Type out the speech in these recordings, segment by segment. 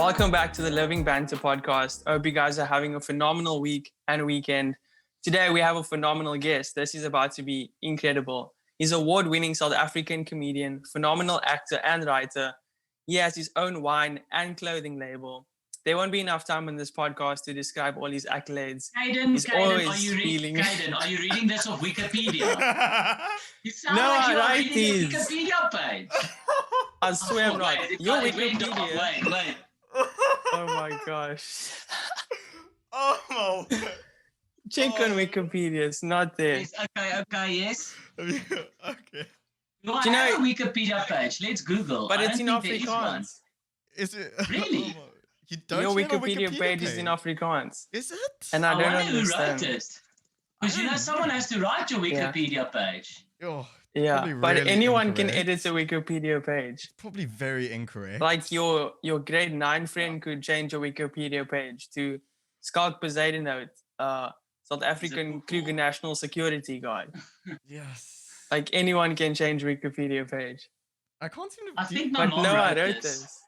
Welcome back to the Living Banter Podcast. I hope you guys are having a phenomenal week and weekend. Today we have a phenomenal guest. This is about to be incredible. He's an award-winning South African comedian, phenomenal actor and writer. He has his own wine and clothing label. There won't be enough time in this podcast to describe all his accolades. Caden, are you reading this off Wikipedia? You sound like you are reading the Wikipedia page. I swear I'm not. Your Wikipedia. Wait. Oh my gosh. Oh. Check on Wikipedia. It's not there. Yes, yes. Okay. Do you know a Wikipedia page? Let's Google. But it's in Afrikaans. Is it really? You don't Your have a Wikipedia page is in Afrikaans. Is it? And I don't wonder understand. who wrote it. Because someone has to write your Wikipedia page. Oh, yeah, but really anyone can incorrect. edit a Wikipedia page. Probably very incorrect. Like your grade 9 friend could change your Wikipedia page to Schalk Bezuidenhout, South African Kruger National Security Guard. Yes. Like anyone can change Wikipedia page. I can't seem to. I think my But mom no, I wrote wrote this. this.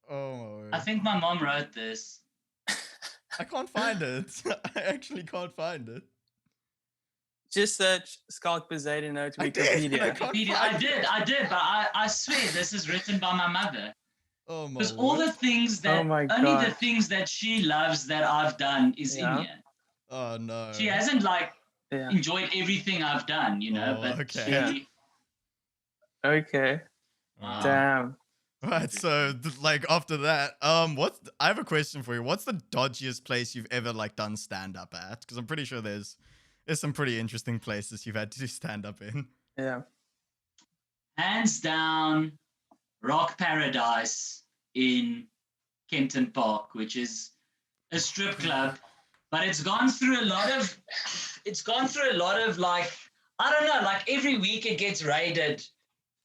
Oh. I think my mom wrote this. I can't find it. I actually can't find it. Just search Schalk Bezuidenhout I did, Wikipedia. I can't I did, but I swear this is written by my mother. Oh my. Because all the things that Oh my only the God. things that she loves that I've done is in Yeah. here. Oh no. She hasn't Yeah. enjoyed everything I've done, Oh, but okay. she, Yeah. Okay. Wow. Damn. Right. So, after that, I have a question for you. What's the dodgiest place you've ever done stand up at? Because I'm pretty sure there's some pretty interesting places you've had to do stand up in. Yeah. hands down, Rock Paradise in Kempton Park, which is a strip club, but it's gone through a lot of I don't know, every week it gets raided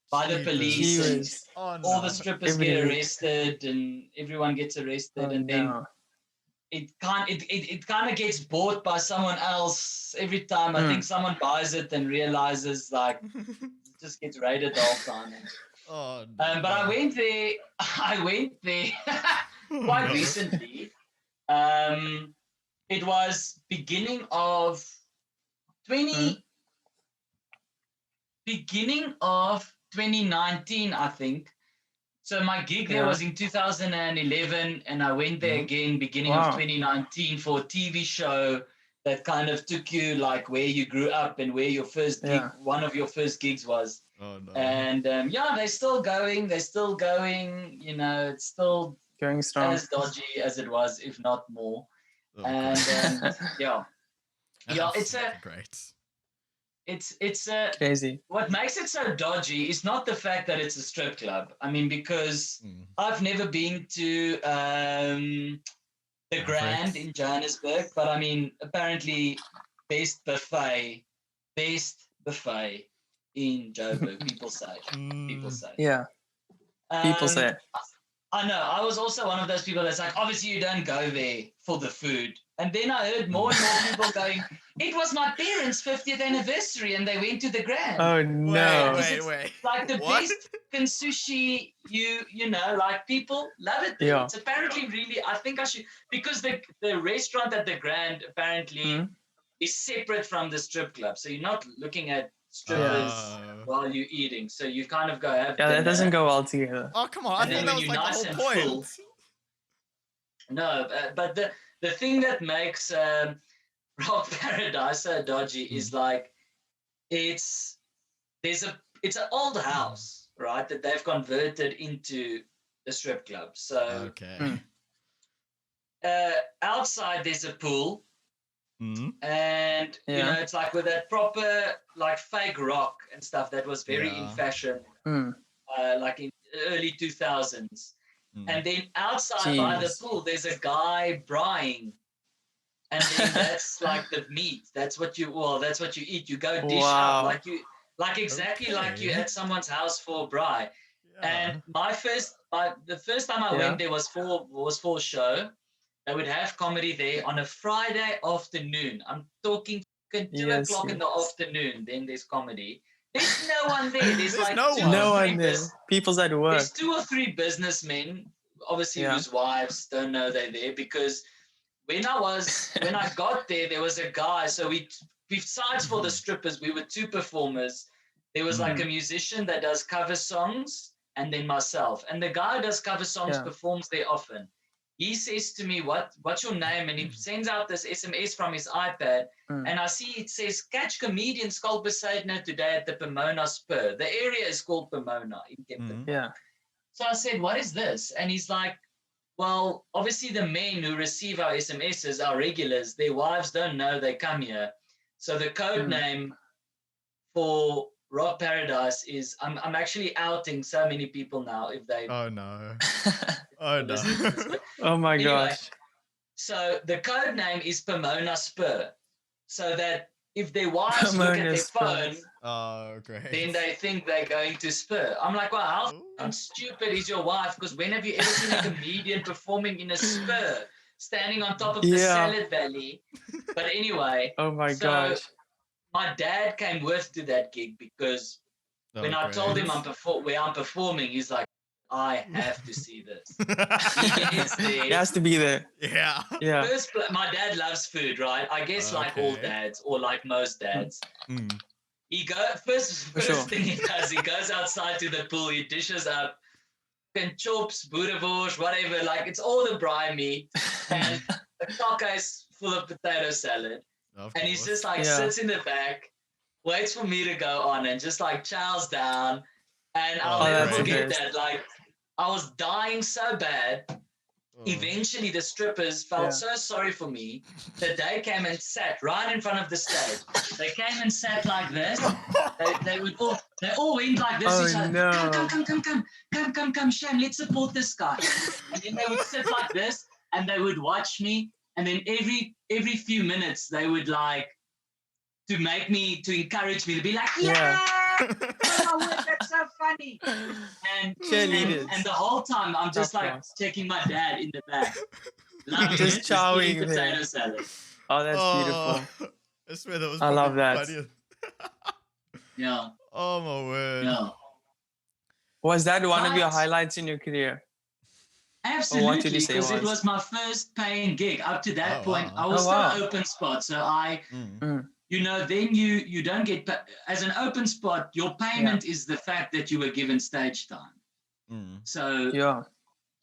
by the police. And Jeez. Oh no. all the strippers Every get week. arrested and everyone gets arrested, Oh, and then no. it kind of gets bought by someone else every time. I think someone buys it and realizes it just gets raided the whole time. Oh no. But I went there quite recently. It was beginning of 2019, I think. So my gig there was in 2011, and I went there again beginning of 2019 for a TV show that kind of took you where you grew up and where your first gig, one of your first gigs was. Oh no. And they're still going. It's still Going strong. as dodgy as it was, if not more. Oh, And God. it's Great. Crazy. what makes it so dodgy is not the fact that it's a strip club. I mean, because I've never been to the Grand in Johannesburg, but I mean, apparently best buffet in Joburg, people say. Yeah. People say it. I know. I was also one of those people that's like, obviously you don't go there for the food. And then I heard more and more people going, it was my parents' 50th anniversary and they went to the Grand. Oh no. Wait. Like the What? best fucking sushi, people love it there. Yeah. It's apparently really, I think I should, because the restaurant at the Grand apparently is separate from the strip club. So you're not looking at strippers while you're eating. So you kind of go have Yeah, that dinner. doesn't go well together. Oh come on! I And thought then that when was you're the nice whole and point. full- No, but the thing that makes Rock Paradise so dodgy is it's an old house, right, that they've converted into a strip club. So Okay. outside there's a pool, and Yeah. it's with that proper fake rock and stuff that was very in fashion, Mm. in early 2000s. And then outside by the Jeez. pool, there's a guy braaiing. And then that's the meat. That's what you eat. You go dish Wow. up exactly like you at someone's house for braai. And the first time I went there was for a show. They would have comedy there on a Friday afternoon. I'm talking 2 o'clock in the afternoon. Then there's comedy. There's no one there. There's There's no two one. or No three one there. People's at work. There's 2 or 3 businessmen obviously Yeah. whose wives don't know they're there, because when I got there was a guy. So besides for the strippers, we were 2 performers. There was like a musician that does cover songs, and then myself. And the guy who does cover songs performs there often. He says to me, what's your name? And he sends out this SMS from his iPad. And I see it says, catch comedian Schalk Bezuidenhout today at the Pomona Spur. The area is called Pomona in Kempton. Yeah. So I said, what is this? And he's like, well, obviously the men who receive our SMSs, our regulars, their wives don't know they come here. So the code name for Rock Paradise is, I'm actually outing so many people now if they... Oh, no. Oh, no. Oh, my Anyway, gosh. So the code name is Pomona Spur. So that if their wives look at Pomona their Spur. phone, Oh, great. then they think they're going to Spur. I'm like, well, how Ooh. stupid is your wife? Because when have you ever seen a comedian performing in a Spur, standing on top of the Salad Valley? But anyway, Oh, my so gosh. my dad came with to that gig because when I told him where I'm performing, he's like, I have to see this. He gets there. It has to be there. Yeah. Yeah. My dad loves food, right? I guess like all dads, or like most dads. He first thing he does, he goes outside to the pool, he dishes up chops, boerewors, whatever, like it's all the braai meat and a cockeyes full of potato salad. And he's just like sits in the back, waits for me to go on and just like chows down. And I'll never forget that. Like I was dying so bad. Eventually the strippers felt so sorry for me that they came and sat right in front of the stage. They came and sat like this. They all went like this. Oh, no. Come, Shem, let's support this guy. And then they would sit like this and they would watch me. And then every few minutes they would like to encourage me to be like, oh, that's so funny. And the whole time I'm just like checking my dad in the back. Just chowing potato salad. Oh, that's beautiful. I swear that was I love that. funnier. Yeah. Oh my word. Yeah. Was that one of your highlights in your career? Absolutely, because it was my first paying gig. Up to that point, I was still open spot. So then you don't get, as an open spot, your payment is the fact that you were given stage time. So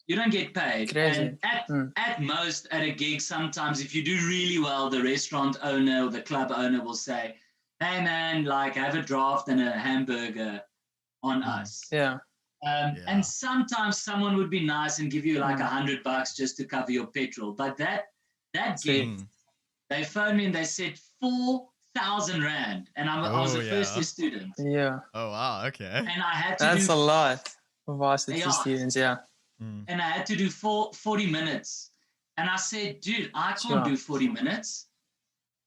you don't get paid. Crazy. And at most, at a gig, sometimes if you do really well, the restaurant owner or the club owner will say, hey man, like have a draft and a hamburger on us. And sometimes someone would be nice and give you like $100 just to cover your petrol. But that gig, they phoned me and they said 4,000 Rand. And I was a first year student. Yeah. Oh, wow. Okay. And I had to That's a lot for varsity students. Yeah. And I had to do 40 minutes. And I said, dude, I can't do 40 minutes.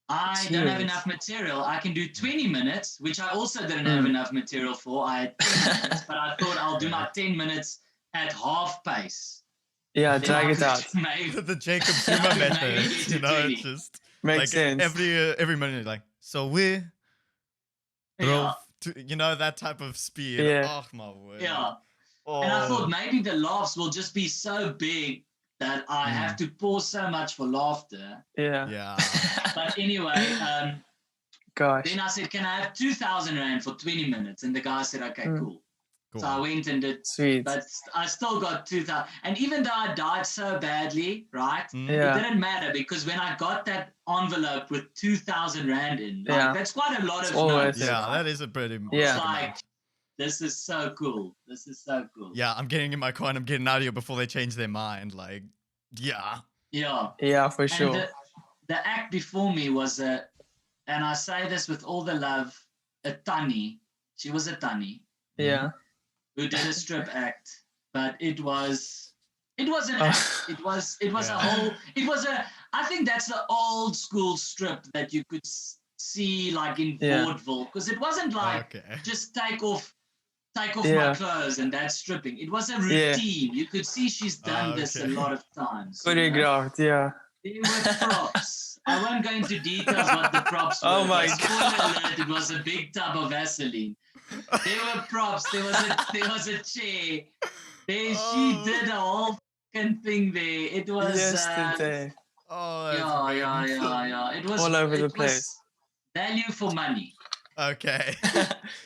I don't have enough material. I can do 20 minutes, which I also didn't have enough material for. I had 10 minutes, but I thought I'll do my 10 minutes at half pace. Yeah, drag it out. The Jacob Zuma method, you know, it just makes sense. Every minute, like, so we drove to, you know, that type of speed. Yeah. Oh, my word. Yeah. And I thought maybe the laughs will just be so big that I have to pause so much for laughter. Yeah. But anyway, then I said, can I have 2,000 Rand for 20 minutes? And the guy said, okay, cool. So I went and did, but I still got 2,000. And even though I died so badly, right, it didn't matter because when I got that envelope with 2,000 Rand in, like, that's quite a lot of notes. Yeah, that is a pretty It's like, this is so cool. This is so cool. Yeah, I'm getting in my car and I'm getting out of here before they change their mind. Like, Yeah, for sure. And the act before me was and I say this with all the love, a Tannie. She was a Tannie. Yeah. Who did a strip act, but it was an act. It was I think that's the old school strip that you could see like in vaudeville, because it wasn't like just take off my clothes and that's stripping. It was a routine. You could see she's done this a lot of times. Choreographed, There were props. I won't go into details what the props were. Oh my God. Spoiler alert, it was a big tub of Vaseline. There were props. There was a chair. She did a whole African thing there. It was Yesterday. Oh, that's yeah. It was All over the it was place. value for money. Okay.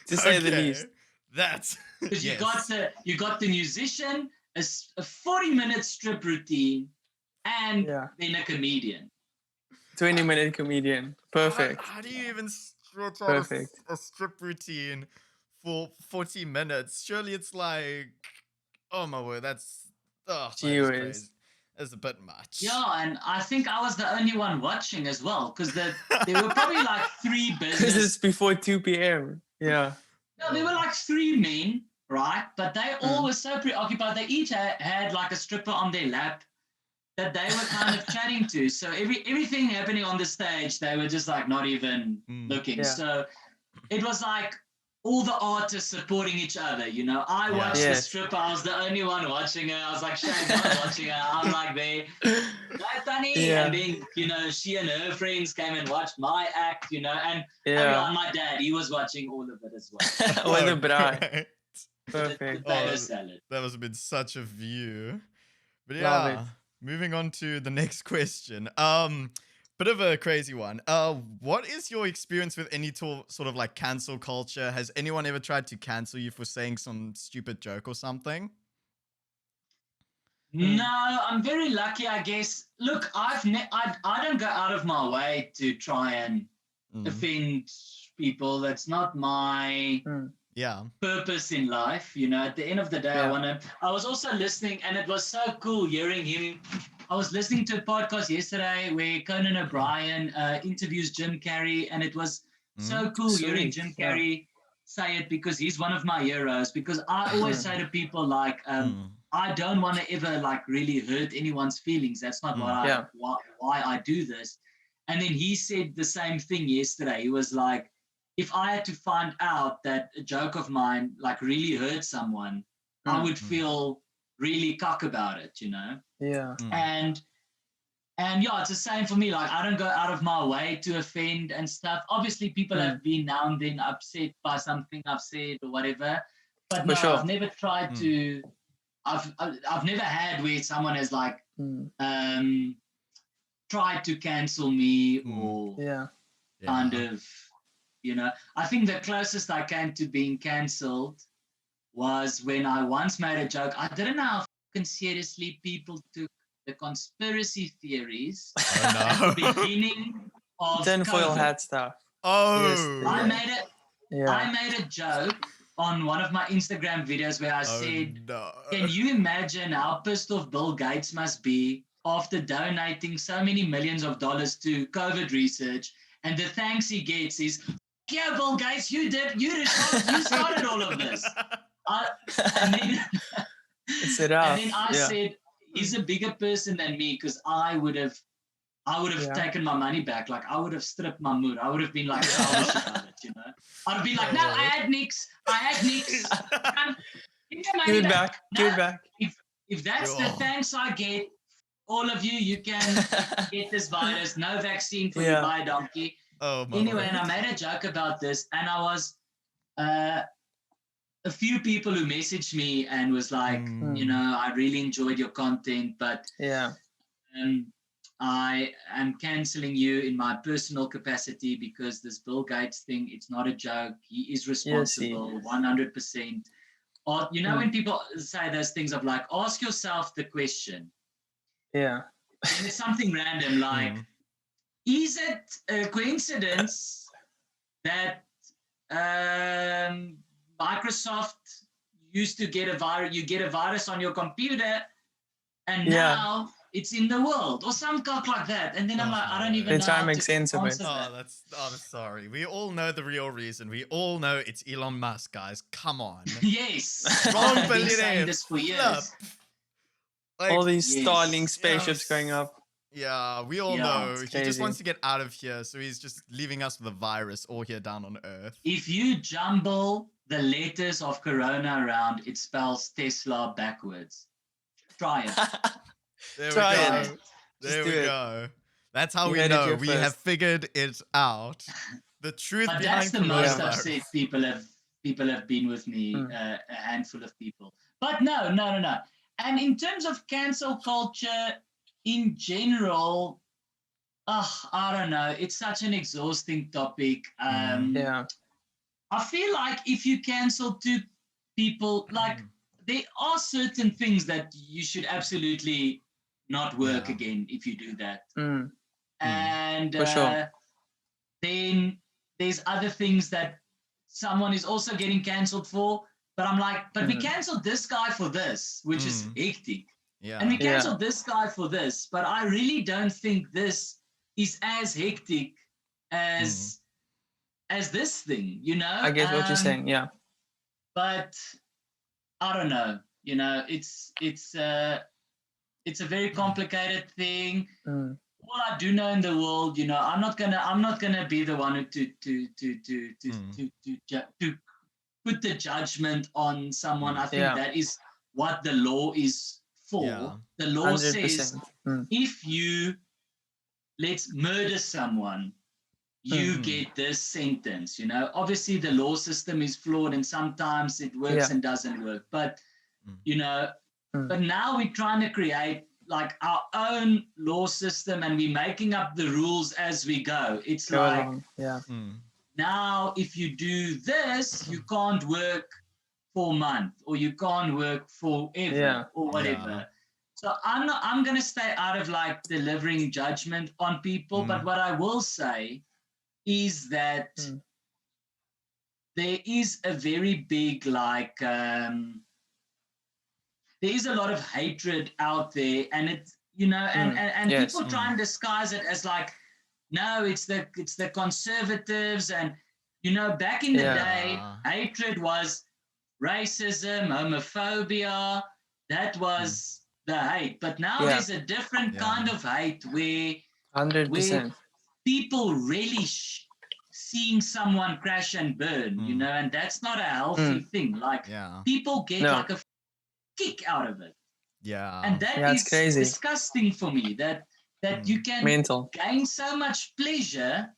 To say the least. That's Because yes. you got the musician, a 40-minute strip routine, and then a comedian. 20-minute comedian. Perfect. How do you even stretch out Perfect. a strip routine for 40 minutes? Surely it's like, oh my word, that is crazy. That's a bit much. Yeah, and I think I was the only one watching as well, because there were probably like 3 Because business. it's before 2 p.m. Yeah. No, there were like 3 men, right? But they all were so preoccupied. They each had like a stripper on their lap that they were kind of chatting to. So everything happening on the stage, they were just like not even looking. Yeah. So it was like all the artists supporting each other, you know. I watched the stripper. I was the only one watching her. I was like, Shane's not watching her. I'm like there. Right, Danny? And then, you know, she and her friends came and watched my act, you know. And my dad, he was watching all of it as well. With a braai. Perfect. Potato salad. That must have been such a view. But Love it. Moving on to the next question. Bit of a crazy one. What is your experience with any sort of like cancel culture? Has anyone ever tried to cancel you for saying some stupid joke or something? No, I'm very lucky, I guess. Look, I don't go out of my way to try and offend people. That's not my purpose in life. You know, at the end of the day, I was also listening, and it was so cool hearing him. I was listening to a podcast yesterday where Conan O'Brien interviews Jim Carrey, and it was so cool hearing Jim Carrey say it, because he's one of my heroes. Because I always say to people like, I don't want to ever like really hurt anyone's feelings. That's not why I do this. And then he said the same thing yesterday. He was like, if I had to find out that a joke of mine like really hurt someone, I would feel really cock about it, you know? Yeah. And yeah, it's the same for me. Like, I don't go out of my way to offend and stuff. Obviously, people have been now and then upset by something I've said or whatever. But I've never tried to. I've never had where someone has like tried to cancel me or kind of, you know. I think the closest I came to being cancelled was when I once made a joke. I didn't know how seriously people took the conspiracy theories at the beginning of tinfoil COVID. hat stuff. I made a joke on one of my Instagram videos where I said, can you imagine how pissed off Bill Gates must be after donating so many millions of dollars to COVID research, and the thanks he gets is, yeah, Bill Gates, you started all of this. And then I said, he's a bigger person than me, because I would have taken my money back. Like, I would have stripped my mood. I would have been like childish about it, you know. I'd have been like, no, I had nicks. Give it back. Give it back. If that's the thanks I get, all of you can get this virus. No vaccine for you, by donkey. Anyway, and I made a joke about this, and I was a few people who messaged me and was like, you know, I really enjoyed your content, but I am canceling you in my personal capacity because this Bill Gates thing, it's not a joke. He is responsible 100%. Or, you know, when people say those things of like, ask yourself the question. Yeah. And it's something random like, is it a coincidence that Microsoft used to get a virus, you get a virus on your computer, and now it's in the world, or some cock like that. And then I'm like, I don't even know. Try to make sense of it. I'm sorry. We all know the real reason. We all know it's Elon Musk, guys. Come on. Yes. Wrong billionaire. Saying this for years. Like, all these Starlink spaceships going up. Yeah, we all know. He just wants to get out of here, so he's just leaving us with a virus all here down on Earth. If you jumble the letters of Corona around, it spells Tesla backwards. Try it. There we go. That's how we know we have figured it out. The truth but behind that's the most coronavirus. upset people have been with me. A handful of people. But no. And in terms of cancel culture in general, I don't know. It's such an exhausting topic. Yeah. I feel like if you cancel two people, like there are certain things that you should absolutely not work again if you do that. And For sure. then there's other things that someone is also getting cancelled for. But I'm like, but we cancelled this guy for this, which is hectic. Yeah. And we cancelled this guy for this. But I really don't think this is as hectic as this thing, you know? I get what you're saying. Yeah. But I don't know. You know, it's a very complicated thing. All I do know in the world, you know, I'm not gonna be the one to put the judgment on someone. I think that is what the law is for. Yeah. The law 100%. says if you let's murder someone, you get this sentence. You know, obviously the law system is flawed and sometimes it works and doesn't work. But you know, but now we're trying to create like our own law system and we're making up the rules as we go. It's like now if you do this, you can't work for a month or you can't work forever or whatever. Yeah. So I'm gonna stay out of like delivering judgment on people. But what I will say is that there is a very big like there is a lot of hatred out there, and it's, you know, and people try and disguise it as like, no, it's the conservatives, and you know, back in the day, hatred was racism, homophobia, that was the hate. But now there's a different kind of hate where 100%. people really seeing someone crash and burn, you know, and that's not a healthy thing. Like people get like a kick out of it. Yeah. And that is crazy. disgusting for me, that you can gain so much pleasure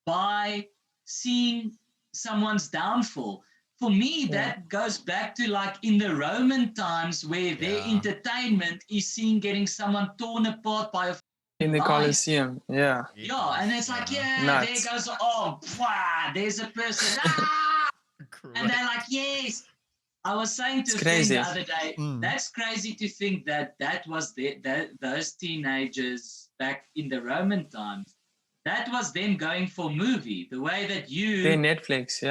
by seeing someone's downfall. For me, that goes back to like in the Roman times where their entertainment is seeing getting someone torn apart by a in the Colosseum. Yeah. Yeah, and it's like, Nuts. there goes, there's a person. And they're like, yes. I was saying to a friend the other day, that's crazy to think that was those teenagers back in the Roman times. That was them going for movie. The way that They're Netflix,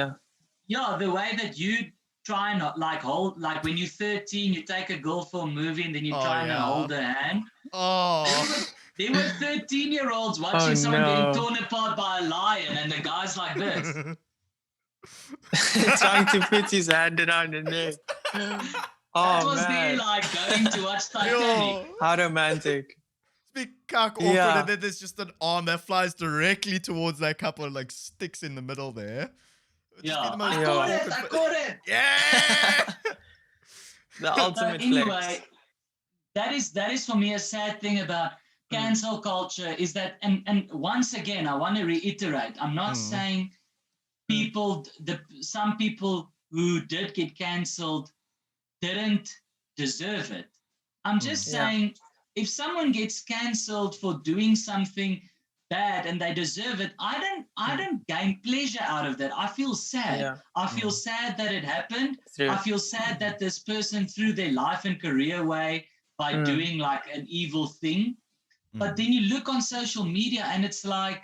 Yeah, the way that you try and like hold, like when you're 13, you take a girl for a movie and then you try and hold her hand. There were 13-year-olds watching someone getting torn apart by a lion, and the guy's like this. trying to put his hand around her neck. That was there like going to watch Titanic. How romantic. Big cock awkward, and then there's just an arm that flies directly towards that couple of like sticks in the middle there. I caught it. Yeah. The ultimate anyway, flex. that is for me a sad thing about cancel culture is that, and once again, I want to reiterate, I'm not saying some people who did get cancelled didn't deserve it. I'm just saying if someone gets cancelled for doing something bad and they deserve it, I don't gain pleasure out of that. I feel sad. I feel sad that it happened. I feel sad that this person threw their life and career away by doing like an evil thing. But then you look on social media and it's like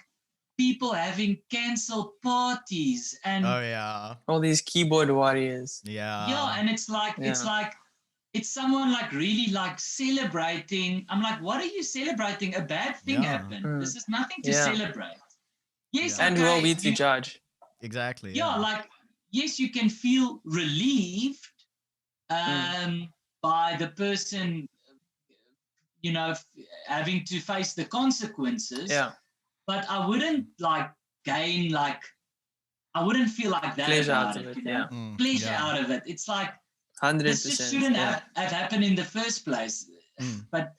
people having cancelled parties and all these keyboard warriors. And it's like it's someone like really like celebrating. I'm like, what are you celebrating? A bad thing happened. This is nothing to celebrate. Yes, and who are we to judge? Exactly. Like yes, you can feel relieved by the person, you know, having to face the consequences. But I wouldn't like gain like I wouldn't feel like that pleasure about out of it. You know? Pleasure out of it. It's like 100%. This just shouldn't have happened in the first place. But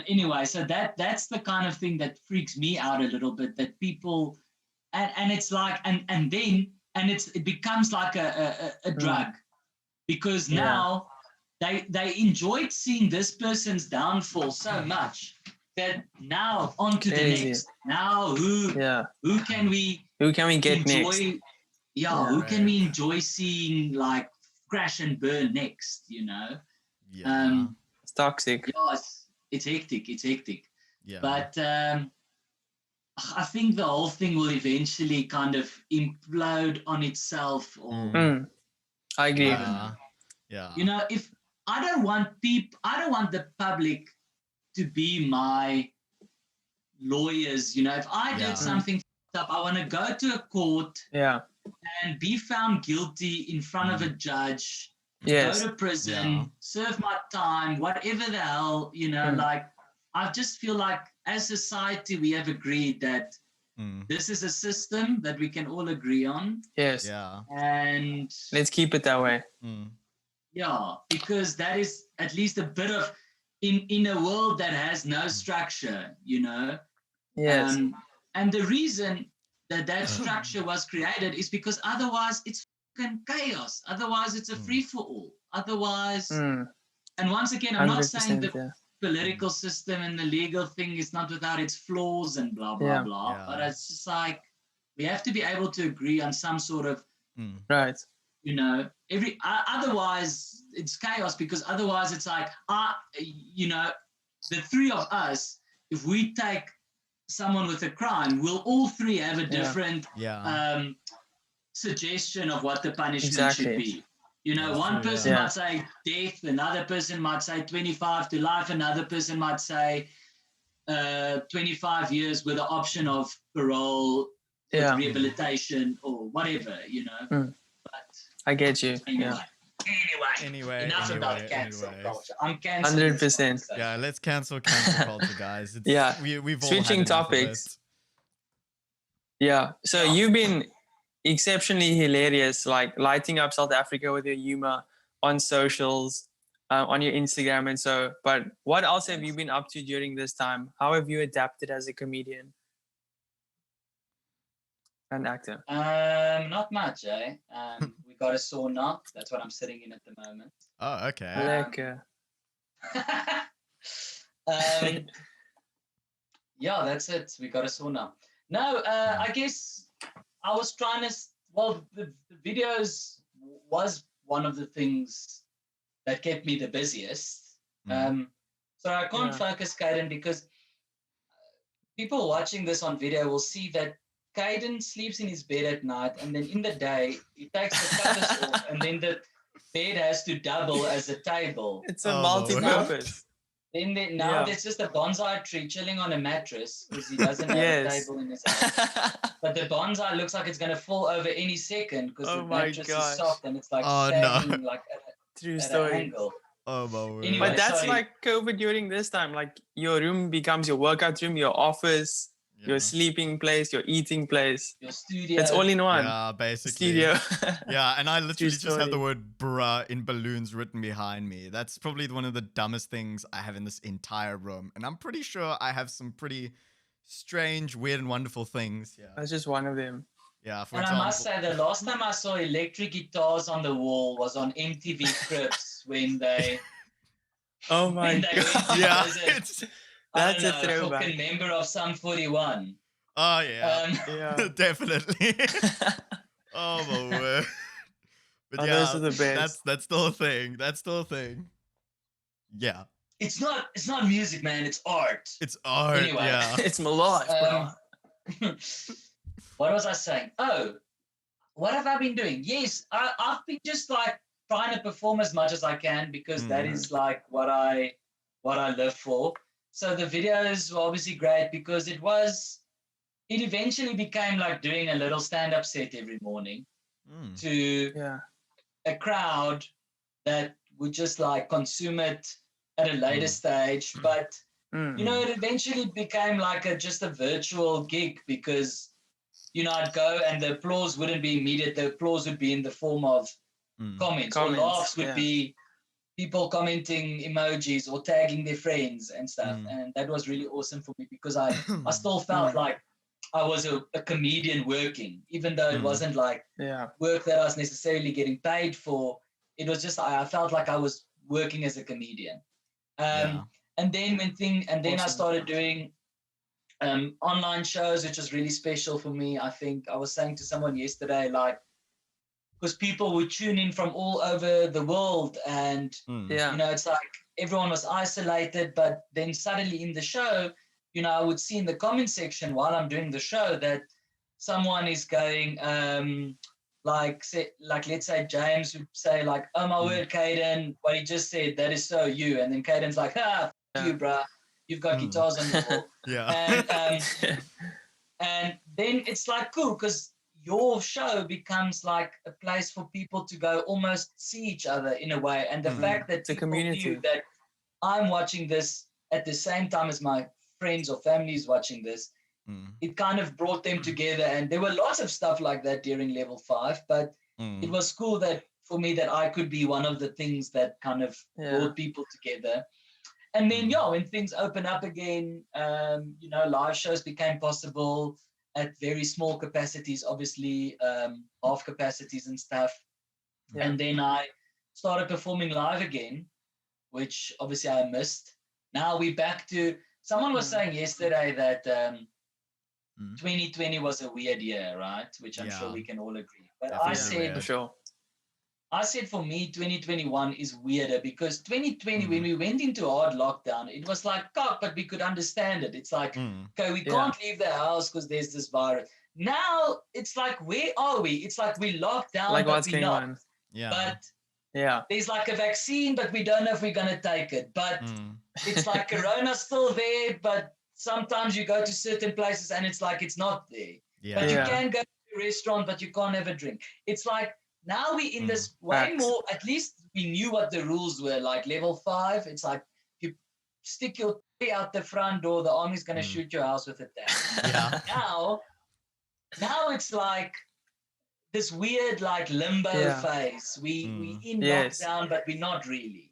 anyway, so that's the kind of thing that freaks me out a little bit, that people and it's like and then it becomes like a drug, because now they enjoyed seeing this person's downfall so much that now on to the next. Now who can we get enjoy? next? Yeah, who can we enjoy seeing like crash and burn next? You know. Yeah. It's toxic. Yeah, it's hectic. It's hectic. Yeah. But I think the whole thing will eventually kind of implode on itself. Or I agree. Yeah. You know, if I don't want the public to be my lawyers. You know, if I did something up, I want to go to a court and be found guilty in front of a judge, go to prison, serve my time, whatever the hell, you know, like I just feel like as society we have agreed that this is a system that we can all agree on. Yes. Yeah. And let's keep it that way. Yeah, because that is at least a bit of in a world that has no structure, you know. Yes. And the reason that structure was created is because otherwise it's fucking chaos. Otherwise it's a free for all. Otherwise, and once again, I'm not saying the political system and the legal thing is not without its flaws and blah blah blah. But it's just like we have to be able to agree on some sort of right. You know, otherwise it's chaos, because otherwise it's like, you know, the three of us, if we take someone with a crime, we'll all three have a different suggestion of what the punishment should be. You know, one person might say death, another person might say 25 to life, another person might say 25 years with the option of parole, with rehabilitation or whatever, you know. I get you. Anyway, enough about cancel culture. I'm canceling 100%. Yeah, let's cancel culture, guys. We've all switching had topics. Yeah. So you've been exceptionally hilarious, like lighting up South Africa with your humor on socials, on your Instagram and so. But what else have you been up to during this time? How have you adapted as a comedian? An actor? Not much, eh? We got a sauna. That's what I'm sitting in at the moment. Oh, okay. Lekker. Yeah, that's it. We got a sauna. No, I guess I was trying to. Well, the videos was one of the things that kept me the busiest. So I can't focus, Caden, because people watching this on video will see that Caden sleeps in his bed at night, and then in the day he takes the covers off, and then the bed has to double as a table. It's a multi-purpose. Then there's just a bonsai tree chilling on a mattress because he doesn't have a table in his house. But the bonsai looks like it's going to fall over any second because the mattress is soft and it's like sagging like at an angle. Oh my word. Anyway, but that's like COVID during this time. Like your room becomes your workout room, your office, your sleeping place, your eating place, your studio. It's all in one. Yeah, basically. Studio. Yeah, and I literally just have the word bruh in balloons written behind me. That's probably one of the dumbest things I have in this entire room. And I'm pretty sure I have some pretty strange, weird, and wonderful things. Yeah. That's just one of them. Yeah, for and example. I must say, the last time I saw electric guitars on the wall was on MTV Cribs when they... Oh my God. Yeah, that's a throwback. A member of Sum 41. Oh, yeah. Definitely. Oh, my word. But those are the best. That's still a thing. That's still a thing. Yeah. It's not music, man. It's art. It's art, anyway, yeah. It's my life, bro. What was I saying? Oh, what have I been doing? Yes, I've been just like trying to perform as much as I can because that is like what I live for. So the videos were obviously great because it eventually became like doing a little stand-up set every morning to a crowd that would just like consume it at a later stage. But, you know, it eventually became like just a virtual gig because, you know, I'd go and the applause wouldn't be immediate. The applause would be in the form of comments or laughs would be people commenting emojis or tagging their friends and stuff. And that was really awesome for me because I still felt like I was a comedian working, even though it wasn't like work that I was necessarily getting paid for. It was just, I felt like I was working as a comedian. Yeah. And then I Awesome. started doing online shows, which was really special for me. I think I was saying to someone yesterday, like, because people would tune in from all over the world, and Yeah. you know, it's like everyone was isolated, but then suddenly in the show, you know, I would see in the comment section while I'm doing the show that someone is going, like let's say James would say like, "Oh my word, Caden, what he just said, that is so you," and then Caden's like, "Ah, f you, bruh, you've got guitars on your wall," Yeah. and then it's like cool because your show becomes like a place for people to go almost see each other in a way, and the fact that It's a people community. knew that I'm watching this at the same time as my friends or families watching this, it kind of brought them together. And there were lots of stuff like that during level 5, but it was cool that for me that I could be one of the things that kind of brought people together. And then when things open up again, you know, live shows became possible at very small capacities, obviously, half capacities and stuff. And then I started performing live again, which obviously I missed. Now we're back to, someone was saying yesterday that 2020 was a weird year, right? Which I'm sure we can all agree. But Definitely For sure. I said for me, 2021 is weirder because 2020, when we went into hard lockdown, it was like, God, but we could understand it. It's like, okay, we can't leave the house because there's this virus. Now it's like, where are we? It's like we locked down, Like but what's we're going not. on? But Yeah. there's like a vaccine, but we don't know if we're going to take it. But it's like Corona's still there, but sometimes you go to certain places and it's like it's not there. But you can go to a restaurant, but you can't have a drink. It's like, now we in this way more, at least we knew what the rules were. Like level 5, it's like you stick your tree out the front door, the army's going to shoot your house with a dagger. Now it's like this weird like limbo phase. We in lockdown, but we're not really.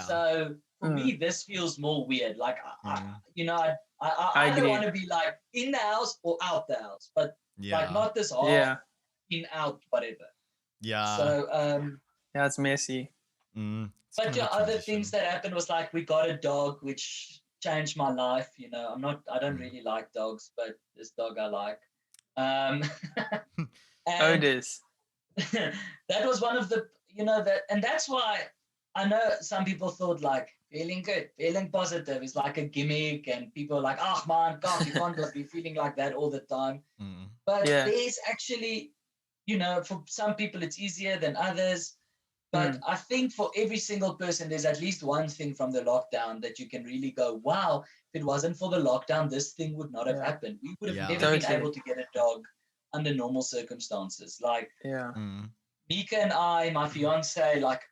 So for me, this feels more weird. Like, you know, I either want to be like in the house or out the house, but like not this hard in, out, whatever. So it's messy. but other things that happened was like we got a dog, which changed my life. You know, I don't really like dogs, but this dog I like. And it is. that was one of the, you know, that, and that's why I know some people thought like feeling good, feeling positive is like a gimmick, and people are like, oh man, God, you can't be feeling like that all the time. But there's actually, you know, for some people it's easier than others. But I think for every single person, there's at least one thing from the lockdown that you can really go, wow, if it wasn't for the lockdown, this thing would not have happened. We would have never been able to get a dog under normal circumstances. Like Mika and I, my fiance, like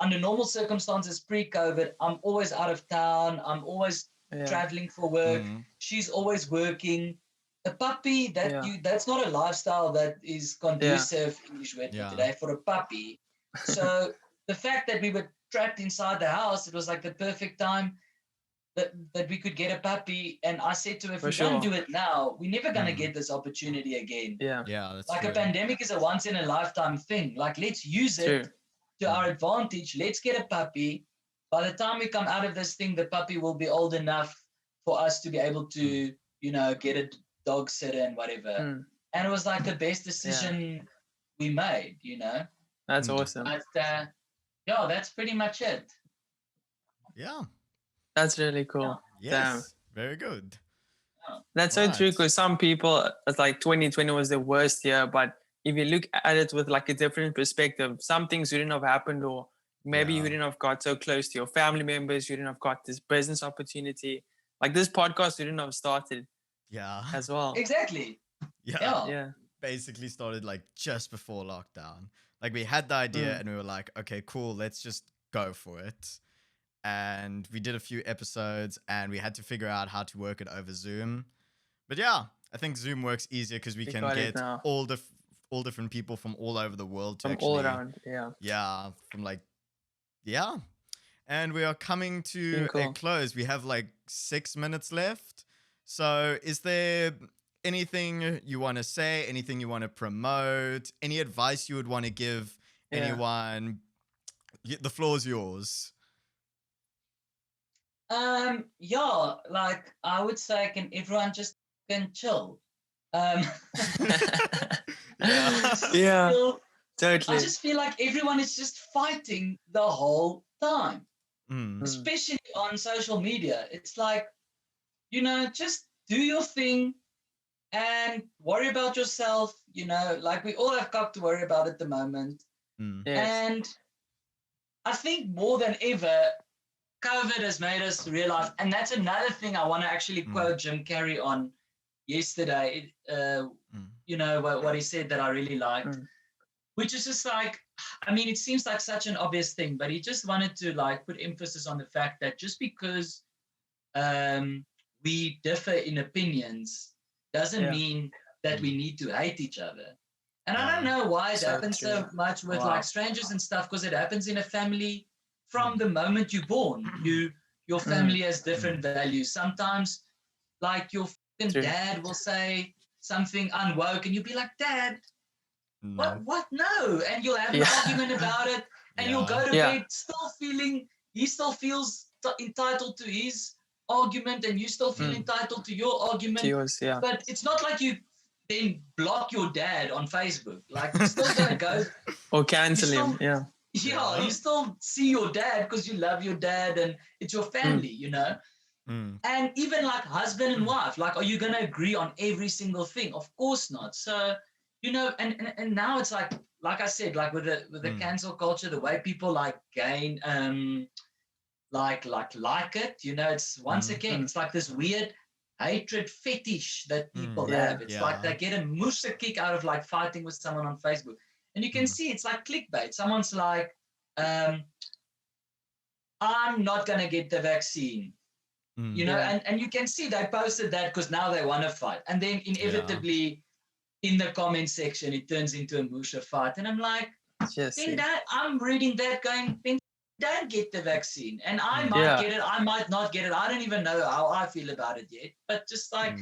under normal circumstances, pre-COVID, I'm always out of town. I'm always traveling for work. She's always working. A puppy, that's not a lifestyle that is conducive, English word for today, for a puppy. So the fact that we were trapped inside the house, it was like the perfect time that we could get a puppy. And I said to her, if we don't do it now, we're never going to get this opportunity again. That's like true. a pandemic is a once in a lifetime thing. Like, let's use it to our advantage. Let's get a puppy. By the time we come out of this thing, the puppy will be old enough for us to be able to, you know, get a dog sitter and whatever. And it was like the best decision we made, you know. That's awesome. But that's pretty much it. That's really cool. Yes, very good. That's so true, because some people, it's like 2020 was the worst year, but if you look at it with like a different perspective, some things wouldn't have happened, or maybe you wouldn't have got so close to your family members, you wouldn't have got this business opportunity. Like this podcast wouldn't have started as well. Exactly. Yeah. Basically started like just before lockdown. Like we had the idea and we were like, okay, cool, let's just go for it. And we did a few episodes and we had to figure out how to work it over Zoom. But I think Zoom works easier because we can get all different people from all over the world to from actually all around. From like and we are coming to a close. We have like 6 minutes left. So is there anything you want to say, anything you want to promote, any advice you would want to give anyone The floor is yours. Yeah, like I would say, can everyone just can chill? Um, Yeah. Yeah, feel, I totally. just feel like everyone is just fighting the whole time, Mm. especially on social media. It's like, just do your thing and worry about yourself. Like we all have got to worry about at the moment. Mm. Yes. And I think more than ever, COVID has made us realize, and that's another thing I want to actually quote Jim Carrey on yesterday. What he said that I really liked, which is just like, I mean, it seems like such an obvious thing, but he just wanted to like put emphasis on the fact that just because we differ in opinions doesn't mean that we need to hate each other. And I don't know why it happens so much with like strangers and stuff, because it happens in a family from the moment you're born. Your family has different values. Sometimes, like your dad will say something unwoke, and you'll be like, "Dad, No. what? No!" And you'll have an argument about it, and you'll go to bed still feeling he still feels entitled to his argument, and you still feel entitled to your argument. To yours, yeah. But it's not like you then block your dad on Facebook. Like you're still gonna go or cancel him. Yeah. Yeah, you still see your dad because you love your dad and it's your family, And even like husband and wife, like, are you gonna agree on every single thing? Of course not. So, and now it's like I said, like with the cancel culture, the way people like gain like it, it's once again, it's like this weird hatred fetish that people have. It's like they get a musa kick out of like fighting with someone on Facebook. And you can see it's like clickbait. Someone's like, I'm not going to get the vaccine. And you can see they posted that because now they want to fight. And then inevitably in the comment section, it turns into a musha fight. And I'm like, I'm reading that going, then don't get the vaccine. And I might get it, I might not get it. I don't even know how I feel about it yet. But just like,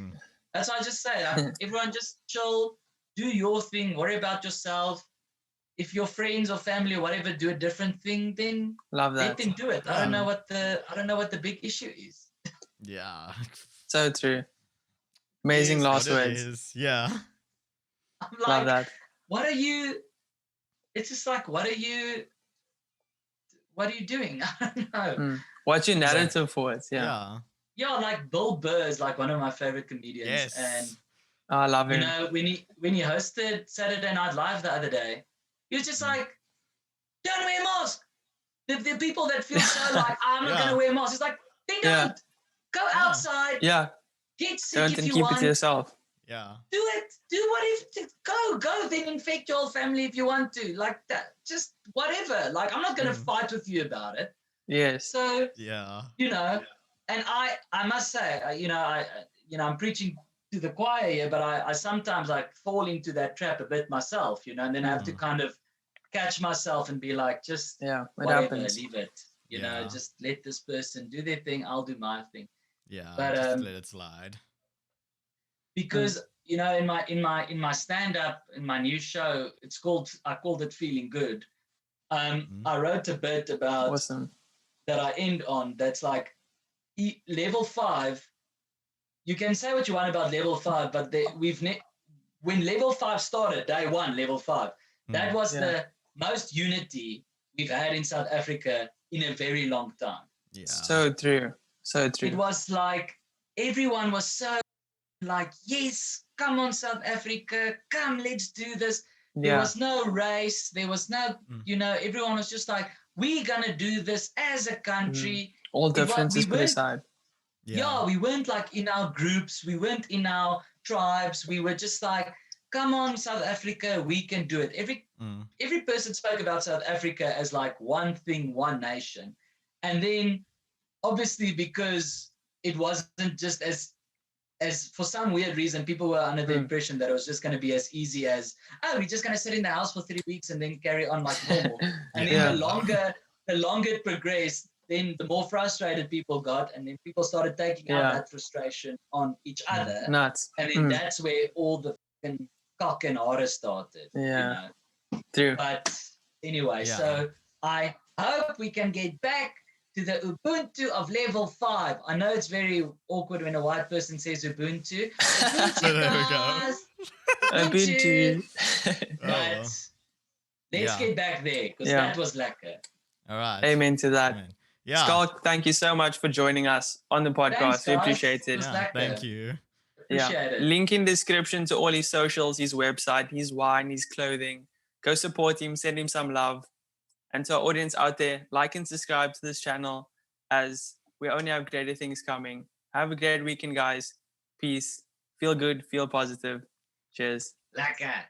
that's what I just say. Everyone just chill, do your thing, worry about yourself. If your friends or family or whatever do a different thing, then let them do it. I don't know what the big issue is. Yeah. So true. Amazing last words. Yeah. I'm like, love that. What are you? It's just like, what are you doing? I don't know. What's your narrative for it? Yeah. Yeah, like Bill Burr is like one of my favorite comedians. Yes. And I love him. When he hosted Saturday Night Live the other day, he was just like, don't wear a mask. The people that feel so like, I'm not going to wear a mask. It's like, they don't. Go outside. Yeah. Get sick don't if and you keep want. it to yourself. Yeah. Do it. Do whatever. Go. Then infect your whole family if you want to. Like that. Just whatever. Like I'm not going to fight with you about it. Yes. So and I must say, I'm preaching to the choir here, but I sometimes like fall into that trap a bit myself, and then I have to kind of catch myself and be like, just whatever, leave it. Just let this person do their thing. I'll do my thing. Yeah, but just let it slide. Because in my stand-up, in my new show, I called it Feeling Good. I wrote a bit about that I end on. That's like level 5. You can say what you want about level 5, but when level 5 started, day 1, level 5, that was the most unity we've had in South Africa in a very long time. Yeah. So true. It was like everyone was so like, yes, come on, South Africa, come, let's do this. There was no race. There was no, everyone was just like, we're going to do this as a country. All differences put aside. Yeah, we weren't like in our groups. We weren't in our tribes. We were just like, come on, South Africa, we can do it. Every person spoke about South Africa as like one thing, one nation. And then obviously because it wasn't just as for some weird reason, people were under the impression that it was just going to be as easy as, we're just going to sit in the house for 3 weeks and then carry on like normal. And then the longer it progressed, then the more frustrated people got, and then people started taking out that frustration on each other. Nuts. And then that's where all the fucking cock and horror started. Yeah. True. But anyway, so I hope we can get back to the Ubuntu of level 5. I know it's very awkward when a white person says Ubuntu. Ubuntu, There we go. guys. Ubuntu. But well. let's Yeah. get back there because Yeah. that was lekker. All right. Amen to that. Amen. Yeah. Schalk, thank you so much for joining us on the podcast. Thanks, We guys. appreciate it. It was Yeah, lekker. thank you. Appreciate it. Link in description to all his socials, his website, his wine, his clothing. Go support him, send him some love. And to our audience out there, like and subscribe to this channel as we only have greater things coming. Have a great weekend, guys. Peace. Feel good. Feel positive. Cheers. Lekker.